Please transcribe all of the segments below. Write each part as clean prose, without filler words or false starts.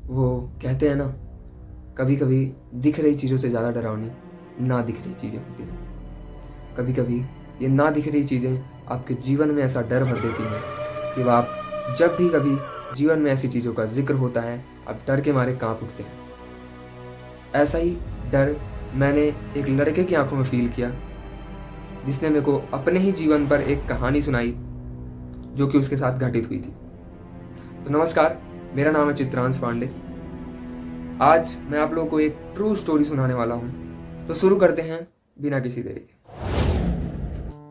वो कहते हैं ना, कभी कभी दिख रही चीज़ों से ज़्यादा डरावनी ना दिख रही चीज़ें होती हैं। कभी कभी ये ना दिख रही चीज़ें आपके जीवन में ऐसा डर भर देती हैं कि वह आप जब भी कभी जीवन में ऐसी चीज़ों का जिक्र होता है, आप डर के मारे कांप उठते हैं। ऐसा ही डर मैंने एक लड़के की आंखों में फील किया, जिसने मेरे को अपने ही जीवन पर एक कहानी सुनाई जो कि उसके साथ घटित हुई थी। तो नमस्कार, मेरा नाम है चित्रांश पांडे। आज मैं आप लोगों को एक ट्रू स्टोरी सुनाने वाला हूँ। तो शुरू करते हैं बिना किसी देरी के।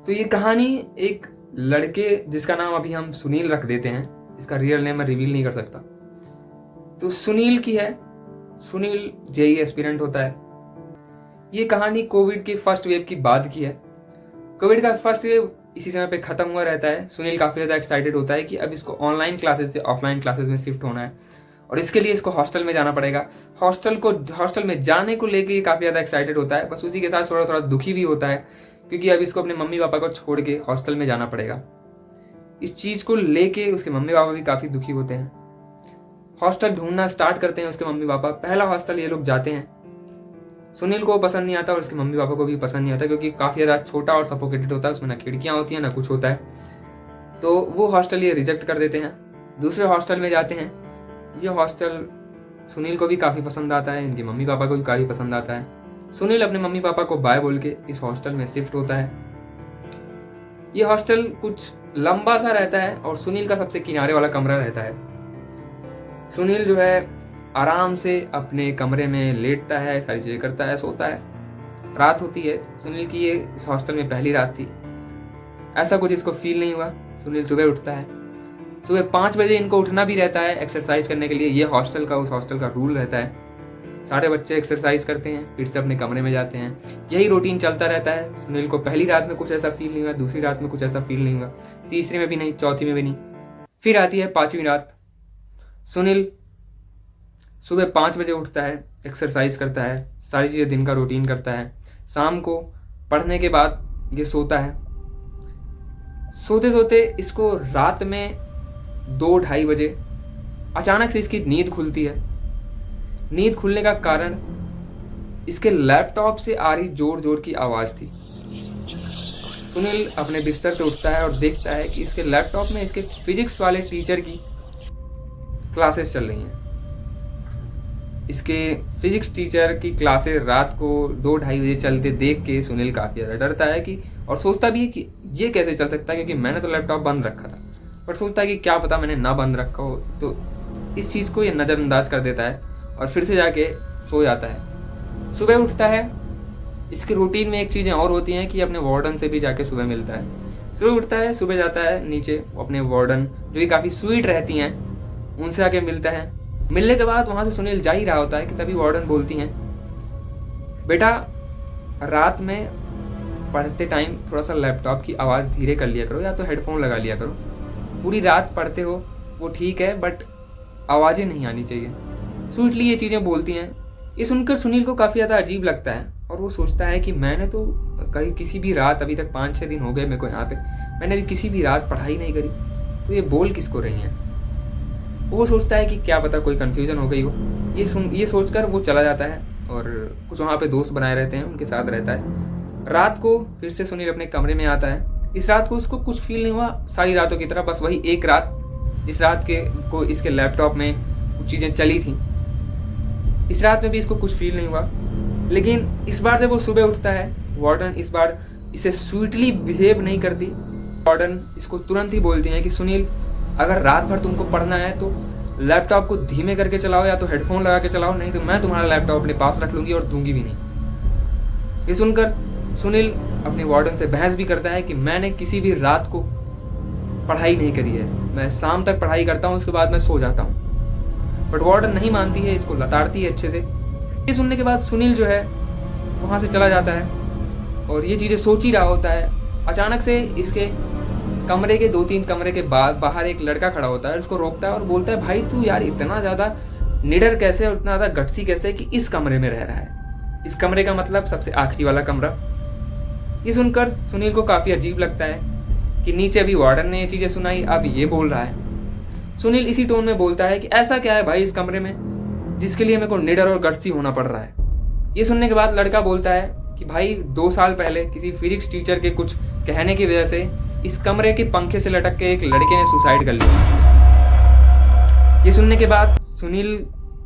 तो ये कहानी एक लड़के जिसका नाम अभी हम सुनील रख देते हैं, इसका रियल नेम मैं रिवील नहीं कर सकता। तो सुनील की है। सुनील जेई एस्पिरेंट होता है। ये कहानी कोविड की फर्स्ट वेव की बाद की है। कोविड का फर्स्ट वेव इसी समय पे खत्म हुआ रहता है। सुनील काफ़ी ज़्यादा एक्साइटेड होता है कि अब इसको ऑनलाइन क्लासेस से ऑफलाइन क्लासेस में शिफ्ट होना है और इसके लिए इसको हॉस्टल में जाना पड़ेगा। हॉस्टल में जाने को लेके काफ़ी ज़्यादा एक्साइटेड होता है, बस उसी के साथ थोड़ा थोड़ा दुखी भी होता है क्योंकि अब इसको अपने मम्मी पापा को छोड़ के हॉस्टल में जाना पड़ेगा। इस चीज़ को लेके उसके मम्मी पापा भी काफ़ी दुखी होते हैं। हॉस्टल ढूंढना स्टार्ट करते हैं उसके मम्मी पापा। पहला हॉस्टल ये लोग जाते हैं, सुनील को पसंद नहीं आता और उसके मम्मी पापा को भी पसंद नहीं आता क्योंकि काफ़ी ज़्यादा छोटा और सफोकेटेड होता है, उसमें ना खिड़कियाँ होती हैं ना कुछ होता है। तो वो हॉस्टल ये रिजेक्ट कर देते हैं। दूसरे हॉस्टल में जाते हैं। ये हॉस्टल सुनील को भी काफ़ी पसंद आता है, इनके मम्मी पापा को भी काफ़ी पसंद आता है। सुनील अपने मम्मी पापा को बाय बोल के इस हॉस्टल में शिफ्ट होता है। ये हॉस्टल कुछ लंबा सा रहता है और सुनील का सबसे किनारे वाला कमरा रहता है। सुनील जो है आराम से अपने कमरे में लेटता है, सारी चीज़ें करता है, सोता है। रात होती है। सुनील की ये इस हॉस्टल में पहली रात थी। ऐसा कुछ इसको फील नहीं हुआ। सुनील सुबह उठता है। सुबह 5 बजे इनको उठना भी रहता है एक्सरसाइज करने के लिए। ये हॉस्टल का उस हॉस्टल का रूल रहता है। सारे बच्चे एक्सरसाइज करते हैं, फिर से अपने कमरे में जाते हैं। यही रूटीन चलता रहता है। सुनील को पहली रात में कुछ ऐसा फील नहीं हुआ, दूसरी रात में कुछ ऐसा फील नहीं हुआ, तीसरी में भी नहीं, चौथी में भी नहीं। फिर आती है 5वीं रात। सुनील सुबह 5 बजे उठता है, एक्सरसाइज करता है, सारी चीज़ें दिन का रूटीन करता है। शाम को पढ़ने के बाद ये सोता है। सोते सोते इसको रात में 2-2:30 बजे अचानक से इसकी नींद खुलती है। नींद खुलने का कारण इसके लैपटॉप से आ रही जोर जोर की आवाज़ थी। सुनील अपने बिस्तर से उठता है और देखता है कि इसके लैपटॉप में इसके फिजिक्स वाले टीचर की क्लासेस चल रही हैं। इसके फिजिक्स टीचर की क्लासेस रात को 2-2:30 बजे चलते देख के सुनील काफ़ी ज़्यादा डरता है कि और सोचता भी है कि ये कैसे चल सकता है, क्योंकि मैंने तो लैपटॉप बंद रखा था। पर सोचता है कि क्या पता मैंने ना बंद रखा हो। तो इस चीज़ को ये नज़रअंदाज कर देता है और फिर से जाके सो जाता है। सुबह उठता है। इसके रूटीन में एक चीज़ें और होती हैं कि अपने वार्डन से भी जाके सुबह मिलता है। सुबह उठता है, सुबह जाता है नीचे अपने वार्डन जो कि काफ़ी स्वीट रहती हैं, उनसे आके मिलता है। मिलने के बाद वहाँ से सुनील जा ही रहा होता है कि तभी वार्डन बोलती हैं, बेटा रात में पढ़ते टाइम थोड़ा सा लैपटॉप की आवाज़ धीरे कर लिया करो या तो हेडफोन लगा लिया करो। पूरी रात पढ़ते हो वो ठीक है, बट आवाज़ें नहीं आनी चाहिए। स्वीटली ये चीज़ें बोलती हैं। ये सुनकर सुनील को काफ़ी ज़्यादा अजीब लगता है और वो सोचता है कि मैंने तो कहीं किसी भी रात, अभी तक 5-6 दिन हो गए मेरे को यहाँ पे, मैंने भी किसी भी रात पढ़ाई नहीं करी, तो ये बोल किसको रही हैं। वो सोचता है कि क्या पता कोई कन्फ्यूजन हो गई हो। ये सोचकर वो चला जाता है और कुछ वहाँ पे दोस्त बनाए रहते हैं, उनके साथ रहता है। रात को फिर से सुनील अपने कमरे में आता है। इस रात को उसको कुछ फील नहीं हुआ सारी रातों की तरह, बस वही एक रात जिस रात को इसके लैपटॉप में कुछ चीज़ें चली थी, इस रात में भी इसको कुछ फील नहीं हुआ। लेकिन इस बार जब वो सुबह उठता है, वार्डन इस बार इसे स्वीटली बिहेव नहीं करती। वार्डन इसको तुरंत ही बोलती हैं कि सुनील, अगर रात भर तुमको पढ़ना है तो लैपटॉप को धीमे करके चलाओ या तो हेडफोन लगा के चलाओ, नहीं तो मैं तुम्हारा लैपटॉप अपने पास रख लूँगी और दूंगी भी नहीं। ये सुनकर सुनील अपने वार्डन से बहस भी करता है कि मैंने किसी भी रात को पढ़ाई नहीं करी है, मैं शाम तक पढ़ाई करता हूँ, उसके बाद मैं सो जाता हूँ। बट वार्डन नहीं मानती है, इसको लताड़ती है अच्छे से। ये सुनने के बाद सुनील जो है वहाँ से चला जाता है और ये चीज़ें सोच ही रहा होता है। अचानक से इसके कमरे के 2-3 कमरे के बाद बाहर एक लड़का खड़ा होता है, उसको रोकता है और बोलता है, भाई तू यार इतना ज़्यादा निडर कैसे और इतना ज़्यादा गट्सी कैसे कि इस कमरे में रह रहा है। इस कमरे का मतलब सबसे आखिरी वाला कमरा। ये सुनकर सुनील को काफ़ी अजीब लगता है कि नीचे अभी वार्डन ने ये चीज़ें सुनाई, अब ये बोल रहा है। सुनील इसी टोन में बोलता है कि ऐसा क्या है भाई इस कमरे में, जिसके लिए मेरे को निडर और गट्सी होना पड़ रहा है। ये सुनने के बाद लड़का बोलता है कि भाई 2 साल पहले किसी फिजिक्स टीचर के कुछ कहने की वजह से इस कमरे के पंखे से लटक के एक लड़के ने सुसाइड कर लिया। ये सुनने के बाद सुनील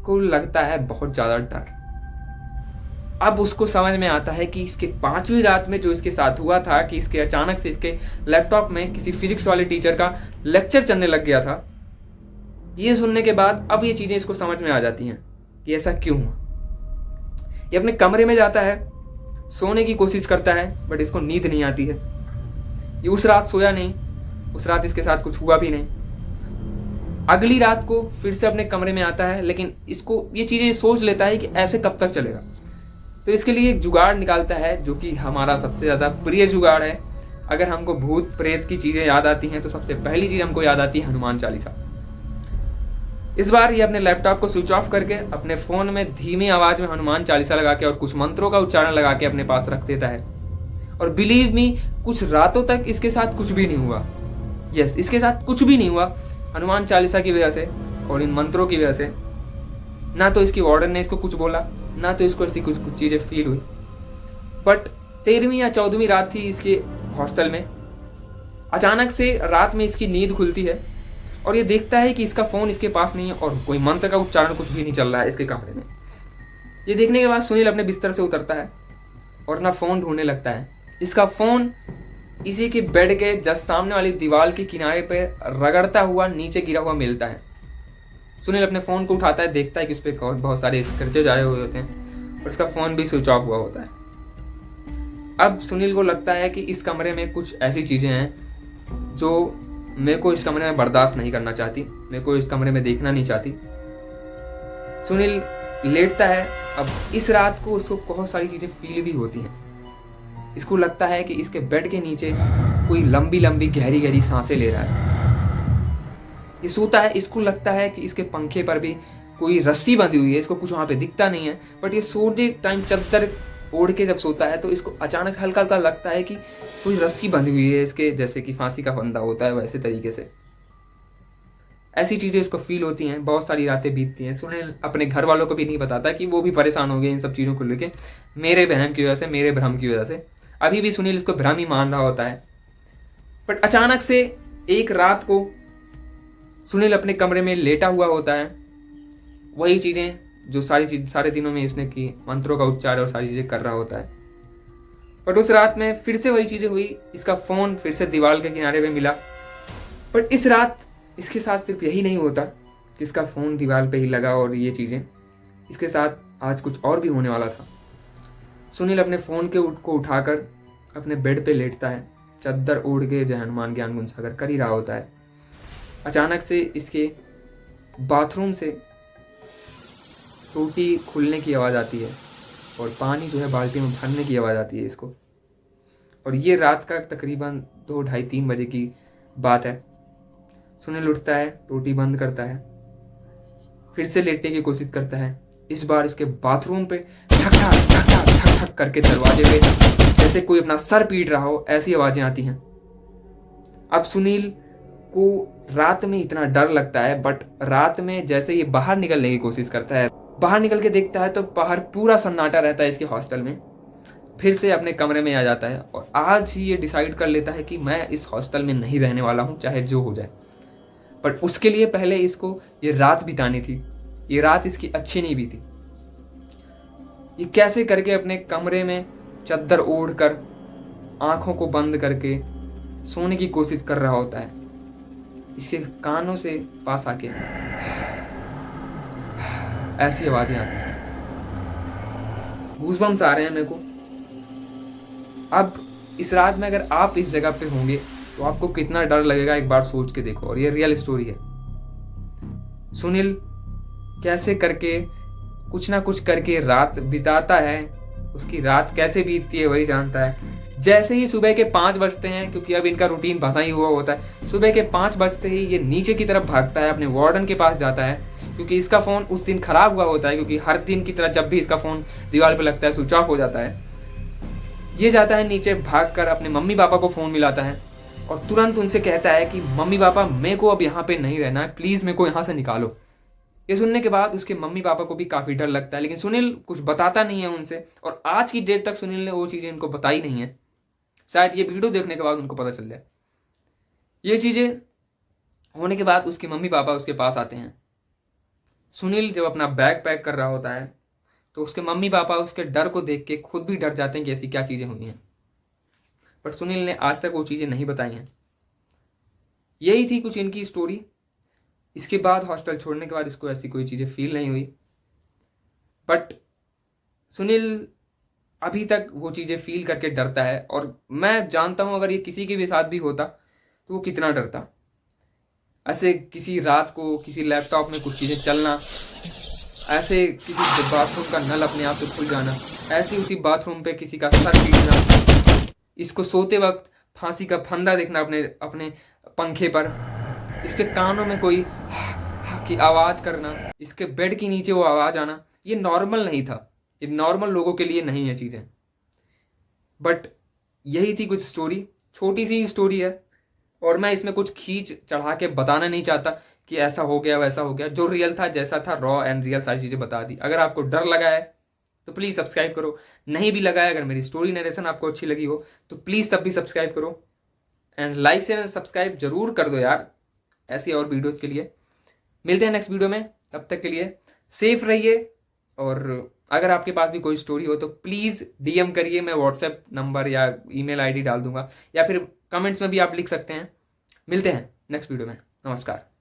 को लगता है बहुत ज़्यादा डर। अब उसको समझ में आता है कि इसके 5वीं रात में जो इसके साथ हुआ था कि इसके अचानक से इसके लैपटॉप में किसी फिजिक्स वाले टीचर का लेक्चर चलने लग गया था। ये सुनने के बाद अब ये चीज़ें इसको समझ में आ जाती हैं कि ऐसा क्यों हुआ। ये अपने कमरे में जाता है, सोने की कोशिश करता है, बट इसको नींद नहीं आती है। ये उस रात सोया नहीं, उस रात इसके साथ कुछ हुआ भी नहीं। अगली रात को फिर से अपने कमरे में आता है, लेकिन इसको ये चीज़ें सोच लेता है कि ऐसे कब तक चलेगा। तो इसके लिए एक जुगाड़ निकालता है जो कि हमारा सबसे ज़्यादा प्रिय जुगाड़ है। अगर हमको भूत प्रेत की चीज़ें याद आती हैं तो सबसे पहली चीज़ हमको याद आती है हनुमान चालीसा। इस बार ये अपने लैपटॉप को स्विच ऑफ करके अपने फ़ोन में धीमी आवाज़ में हनुमान चालीसा लगा के और कुछ मंत्रों का उच्चारण लगा के अपने पास रख देता है। और बिलीव मी, कुछ रातों तक इसके साथ कुछ भी नहीं हुआ। यस, इसके साथ कुछ भी नहीं हुआ हनुमान चालीसा की वजह से और इन मंत्रों की वजह से। ना तो इसकी वार्डन ने इसको कुछ बोला, ना तो इसको ऐसी कुछ चीज़ें फील हुई। बट 13वीं या 14वीं रात थी इसके हॉस्टल में। अचानक से रात में इसकी नींद खुलती है और ये देखता है कि इसका फ़ोन इसके पास नहीं है और कोई मंत्र का उच्चारण कुछ भी नहीं चल रहा है इसके कमरे में। ये देखने के बाद सुनील अपने बिस्तर से उतरता है और अपना फ़ोन ढूंढने लगता है। इसका फ़ोन इसी के बेड के जस्ट सामने वाली दीवार के किनारे पे रगड़ता हुआ नीचे गिरा हुआ मिलता है। सुनील अपने फ़ोन को उठाता है, देखता है कि उस पर बहुत सारे स्क्रैचेज आए हुए होते हैं और इसका फ़ोन भी स्विच ऑफ हुआ होता है। अब सुनील को लगता है कि इस कमरे में कुछ ऐसी चीज़ें हैं जो मेरे को इस कमरे में बर्दाश्त नहीं करना चाहती, मेरे को इस कमरे में देखना नहीं चाहती। सुनील लेटता है। अब इस रात को उसको बहुत सारी चीज़ें फील भी होती हैं। इसको लगता है कि इसके बेड के नीचे कोई लंबी लंबी गहरी गहरी सांसें ले रहा है। ये सोता है, इसको लगता है कि इसके पंखे पर भी कोई रस्सी बंधी हुई है। इसको कुछ वहाँ पे दिखता नहीं है, बट ये सोने टाइम चादर ओढ़ के जब सोता है तो इसको अचानक हल्का हल्का लगता है कि कोई रस्सी बंधी हुई है इसके, जैसे कि फांसी का फंदा होता है वैसे तरीके से। ऐसी चीज़ें इसको फील होती हैं। बहुत सारी रातें बीतती हैं। सुनील अपने घर वालों को भी नहीं बताता कि वो भी परेशान हो गए इन सब चीज़ों को लेके, मेरे वहम की वजह से, मेरे भ्रम की वजह से। अभी भी सुनील इसको भ्रम ही मान रहा होता है। बट अचानक से एक रात को सुनील अपने कमरे में लेटा हुआ होता है। वही चीज़ें जो सारे दिनों में इसने की, मंत्रों का उच्चार और सारी चीज़ें कर रहा होता है। बट उस रात में फिर से वही चीज़ें हुई। इसका फ़ोन फिर से दीवार के किनारे पे मिला। बट इस रात इसके साथ सिर्फ यही नहीं होता कि इसका फ़ोन दीवार पे ही लगा और ये चीज़ें, इसके साथ आज कुछ और भी होने वाला था। सुनील अपने फ़ोन को उठाकर अपने बेड पे लेटता है, चद्दर ओढ़ के जय हनुमान ज्ञान गुण सागर कर ही रहा होता है। अचानक से इसके बाथरूम से टूटी खुलने की आवाज़ आती है और पानी जो है बाल्टी में भरने की आवाज़ आती है इसको। और ये रात का तकरीबन 2, ढाई, 3 बजे की बात है। सुनील उठता है, टूटी बंद करता है, फिर से लेटने की कोशिश करता है। इस बार इसके बाथरूम पे ठक ठक ठक ठक ठक ठक करके दरवाजे पे जैसे कोई अपना सर पीट रहा हो, ऐसी आवाज़ें आती हैं। अब सुनील को रात में इतना डर लगता है, बट रात में जैसे ये बाहर निकलने की कोशिश करता है, बाहर निकल के देखता है तो बाहर पूरा सन्नाटा रहता है इसके हॉस्टल में। फिर से अपने कमरे में आ जाता है और आज ही ये डिसाइड कर लेता है कि मैं इस हॉस्टल में नहीं रहने वाला हूँ, चाहे जो हो जाए। बट उसके लिए पहले इसको ये रात बितानी थी। ये रात इसकी अच्छी नहीं बीती। ये कैसे करके अपने कमरे में चद्दर ओढ़ कर आँखों को बंद करके सोने की कोशिश कर रहा होता है। इसके कानों से पास आके ऐसी आवाज़ें आती हैं। गूज़बम्स आ रहे हैं मेरे को। अब इस रात में अगर आप इस जगह पे होंगे तो आपको कितना डर लगेगा, एक बार सोच के देखो। और ये रियल स्टोरी है। सुनील कैसे करके कुछ ना कुछ करके रात बिताता है। उसकी रात कैसे बीतती है वही जानता है। जैसे ही सुबह के 5 बजते हैं, क्योंकि अब इनका रूटीन बना ही हुआ होता है, सुबह के 5 बजते ही ये नीचे की तरफ भागता है, अपने वार्डन के पास जाता है, क्योंकि इसका फ़ोन उस दिन ख़राब हुआ होता है। क्योंकि हर दिन की तरह जब भी इसका फ़ोन दीवार पर लगता है स्विच ऑफ हो जाता है। ये जाता है नीचे, भाग कर अपने मम्मी पापा को फ़ोन मिलाता है और तुरंत उनसे कहता है कि मम्मी पापा, मेरे को अब यहाँ पे नहीं रहना है, प्लीज़ मेरे को यहाँ से निकालो। ये सुनने के बाद उसके मम्मी पापा को भी काफ़ी डर लगता है, लेकिन सुनील कुछ बताता नहीं है उनसे, और आज की डेट तक सुनील ने वो चीज़ें इनको बताई नहीं है। शायद ये वीडियो देखने के बाद उनको पता चल जाए। ये चीज़ें होने के बाद उसके मम्मी पापा उसके पास आते हैं। सुनील जब अपना बैग पैक कर रहा होता है तो उसके मम्मी पापा उसके डर को देख के खुद भी डर जाते हैं कि ऐसी क्या चीज़ें हुई हैं, बट सुनील ने आज तक वो चीज़ें नहीं बताई हैं। यही थी कुछ इनकी स्टोरी। इसके बाद हॉस्टल छोड़ने के बाद इसको ऐसी कोई चीज़ें फील नहीं हुई, बट सुनील अभी तक वो चीज़ें फील करके डरता है, और मैं जानता हूँ अगर ये किसी के भी साथ भी होता तो वो कितना डरता। ऐसे किसी रात को किसी लैपटॉप में कुछ चीज़ें चलना, ऐसे किसी बाथरूम का नल अपने आप से खुल जाना, ऐसे उसी बाथरूम पे किसी का सर पीटना, इसको सोते वक्त फांसी का फंदा देखना अपने अपने पंखे पर, इसके कानों में कोई की आवाज़ करना, इसके बेड के नीचे वो आवाज़ आना, ये नॉर्मल नहीं था। ये नॉर्मल लोगों के लिए नहीं है चीज़ें। बट यही थी कुछ स्टोरी, छोटी सी स्टोरी है, और मैं इसमें कुछ खींच चढ़ा के बताना नहीं चाहता कि ऐसा हो गया वैसा हो गया। जो रियल था जैसा था, रॉ एंड रियल सारी चीज़ें बता दी। अगर आपको डर लगा है तो प्लीज़ सब्सक्राइब करो, नहीं भी लगा है, अगर मेरी स्टोरी नरेशन आपको अच्छी लगी हो तो प्लीज़ तब भी सब्सक्राइब करो, एंड लाइक से सब्सक्राइब जरूर कर दो यार, ऐसी और वीडियोज़ के लिए। मिलते हैं नेक्स्ट वीडियो में, तब तक के लिए सेफ रहिए। और अगर आपके पास भी कोई स्टोरी हो तो प्लीज़ DM करिए, मैं व्हाट्सएप नंबर या email ID डाल दूंगा, या फिर कमेंट्स में भी आप लिख सकते हैं। मिलते हैं नेक्स्ट वीडियो में, नमस्कार।